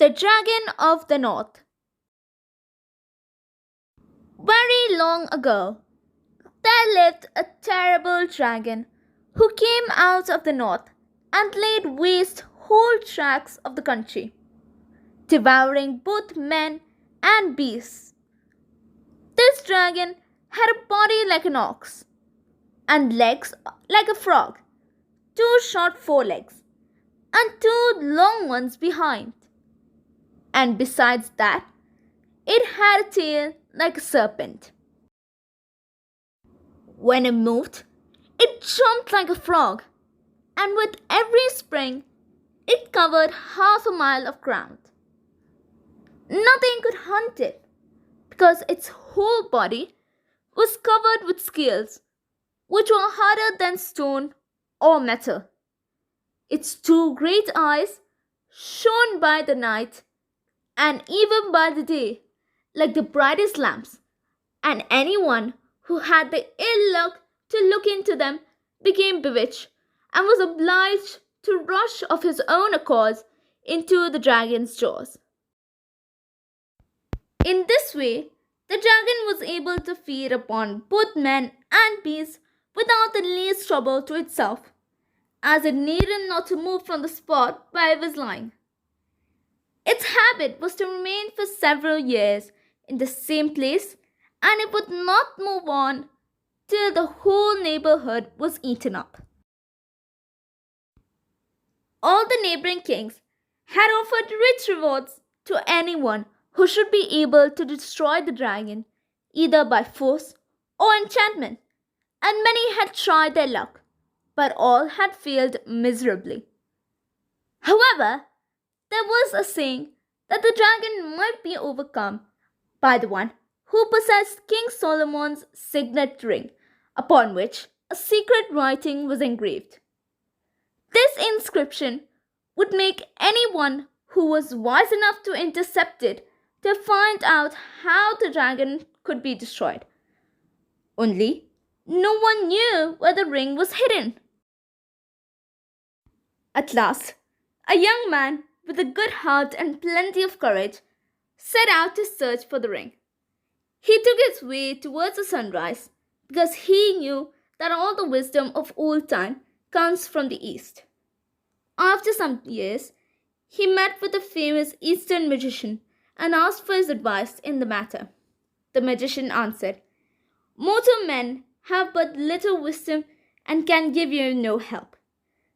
The Dragon of the North. Very long ago, there lived a terrible dragon who came out of the north and laid waste whole tracts of the country, devouring both men and beasts. This dragon had a body like an ox and legs like a frog, two short forelegs and two long ones behind. And besides that, it had a tail like a serpent. When it moved, it jumped like a frog, and with every spring, it covered half a mile of ground. Nothing could hunt it because its whole body was covered with scales, which were harder than stone or metal. Its two great eyes shone by the night and even by the day like the brightest lamps, and anyone who had the ill luck to look into them became bewitched and was obliged to rush of his own accord into the dragon's jaws. In this way, the dragon was able to feed upon both men and beasts without the least trouble to itself, as it needed not to move from the spot where it was lying. Its habit was to remain for several years in the same place, and it would not move on till the whole neighborhood was eaten up. All the neighboring kings had offered rich rewards to anyone who should be able to destroy the dragon, either by force or enchantment, and many had tried their luck, but all had failed miserably. However, there was a saying that the dragon might be overcome by the one who possessed King Solomon's signet ring, upon which a secret writing was engraved. This inscription would make anyone who was wise enough to intercept it to find out how the dragon could be destroyed. Only no one knew where the ring was hidden. At last, a young man with a good heart and plenty of courage set out to search for the ring. He took his way towards the sunrise because he knew that all the wisdom of old time comes from the east. After some years, he met with a famous Eastern magician and asked for his advice in the matter. The magician answered, "Mortal men have but little wisdom and can give you no help.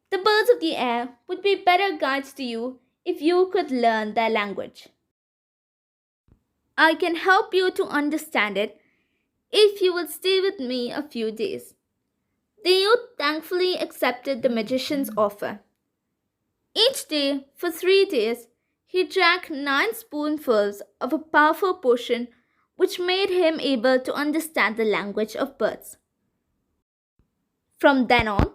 The birds of the air would be better guides to you if you could learn their language. I can help you to understand it if you will stay with me a few days." The youth thankfully accepted the magician's offer. Each day for 3 days, he drank 9 spoonfuls of a powerful potion which made him able to understand the language of birds. From then on,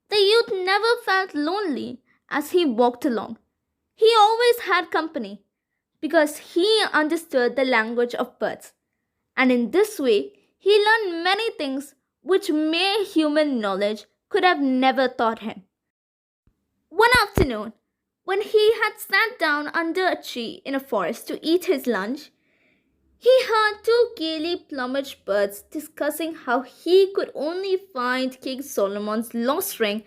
the youth never felt lonely as he walked along. He always had company because he understood the language of birds, and in this way he learned many things which mere human knowledge could have never taught him. One afternoon, when he had sat down under a tree in a forest to eat his lunch, he heard 2 gaily plumaged birds discussing how he could only find King Solomon's lost ring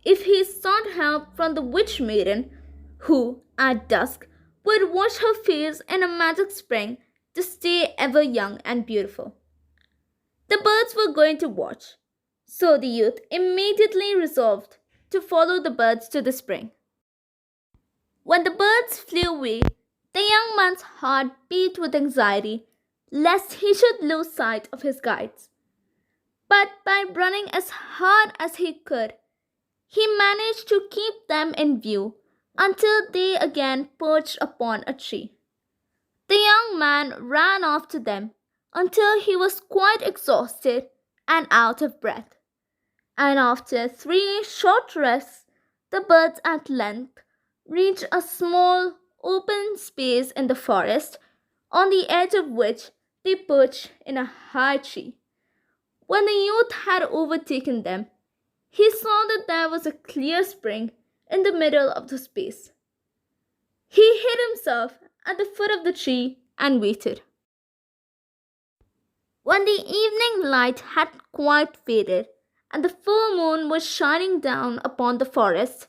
if he sought help from the witch maiden who, at dusk, would wash her face in a magic spring to stay ever young and beautiful. The birds were going to watch, so the youth immediately resolved to follow the birds to the spring. When the birds flew away, the young man's heart beat with anxiety lest he should lose sight of his guides. But by running as hard as he could, he managed to keep them in view until they again perched upon a tree. The young man ran after them until he was quite exhausted and out of breath. And after 3 short rests, the birds at length reached a small open space in the forest, on the edge of which they perched in a high tree. When the youth had overtaken them, he saw that there was a clear spring in the middle of the space. He hid himself at the foot of the tree and waited. When the evening light had quite faded and the full moon was shining down upon the forest,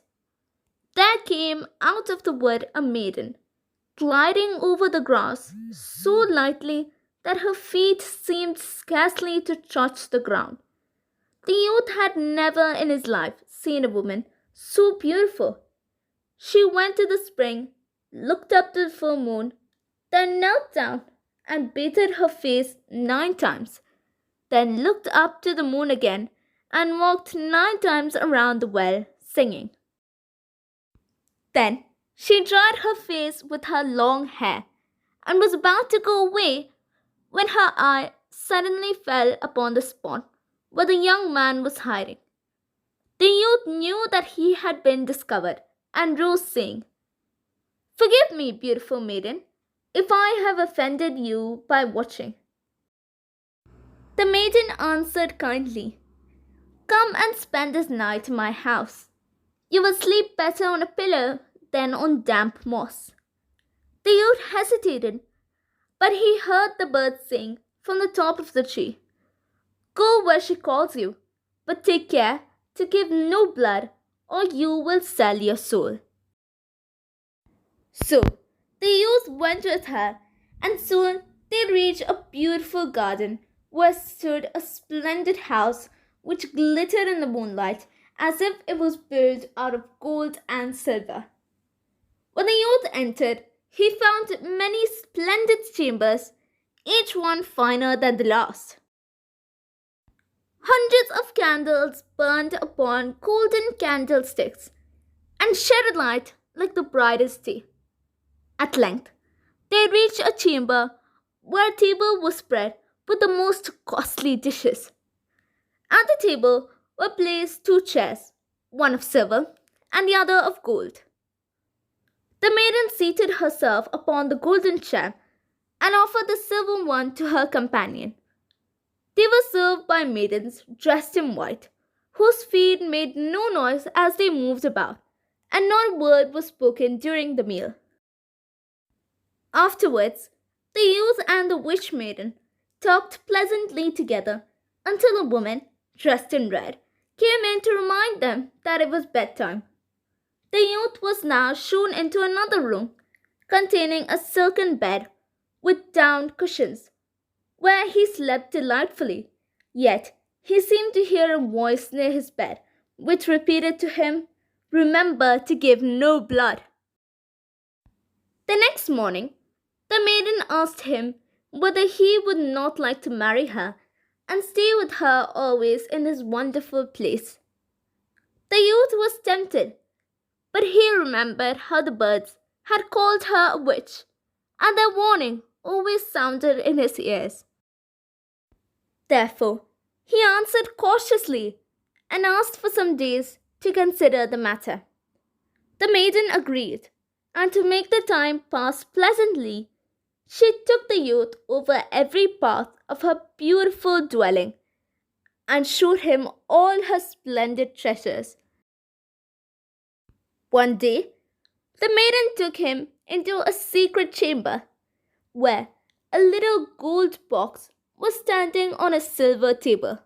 there came out of the wood a maiden, gliding over the grass so lightly that her feet seemed scarcely to touch the ground. The youth had never in his life seen a woman so beautiful. She went to the spring, looked up to the full moon, then knelt down and bathed her face 9 times, then looked up to the moon again and walked 9 times around the well, singing. Then she dried her face with her long hair and was about to go away when her eye suddenly fell upon the spot where the young man was hiding. The youth knew that he had been discovered and rose, saying, "Forgive me, beautiful maiden, if I have offended you by watching." The maiden answered kindly, "Come and spend this night in my house. You will sleep better on a pillow than on damp moss." The youth hesitated, but he heard the bird sing from the top of the tree, "Go where she calls you, but take care to give no blood, or you will sell your soul." So the youth went with her, and soon they reached a beautiful garden where stood a splendid house which glittered in the moonlight as if it was built out of gold and silver. When the youth entered, he found many splendid chambers, each one finer than the last. Hundreds of candles burned upon golden candlesticks and shed a light like the brightest day. At length, they reached a chamber where a table was spread with the most costly dishes. At the table were placed 2 chairs, one of silver and the other of gold. The maiden seated herself upon the golden chair and offered the silver one to her companion. They were served by maidens dressed in white, whose feet made no noise as they moved about, and not a word was spoken during the meal. Afterwards, the youth and the witch maiden talked pleasantly together until a woman, dressed in red, came in to remind them that it was bedtime. The youth was now shown into another room containing a silken bed with down cushions, where he slept delightfully. Yet he seemed to hear a voice near his bed, which repeated to him, "Remember to give no blood." The next morning, the maiden asked him whether he would not like to marry her and stay with her always in this wonderful place. The youth was tempted, but he remembered how the birds had called her a witch, and their warning always sounded in his ears. Therefore, he answered cautiously and asked for some days to consider the matter. The maiden agreed, and to make the time pass pleasantly, she took the youth over every path of her beautiful dwelling and showed him all her splendid treasures. One day, the maiden took him into a secret chamber where a little gold box was standing on a silver table.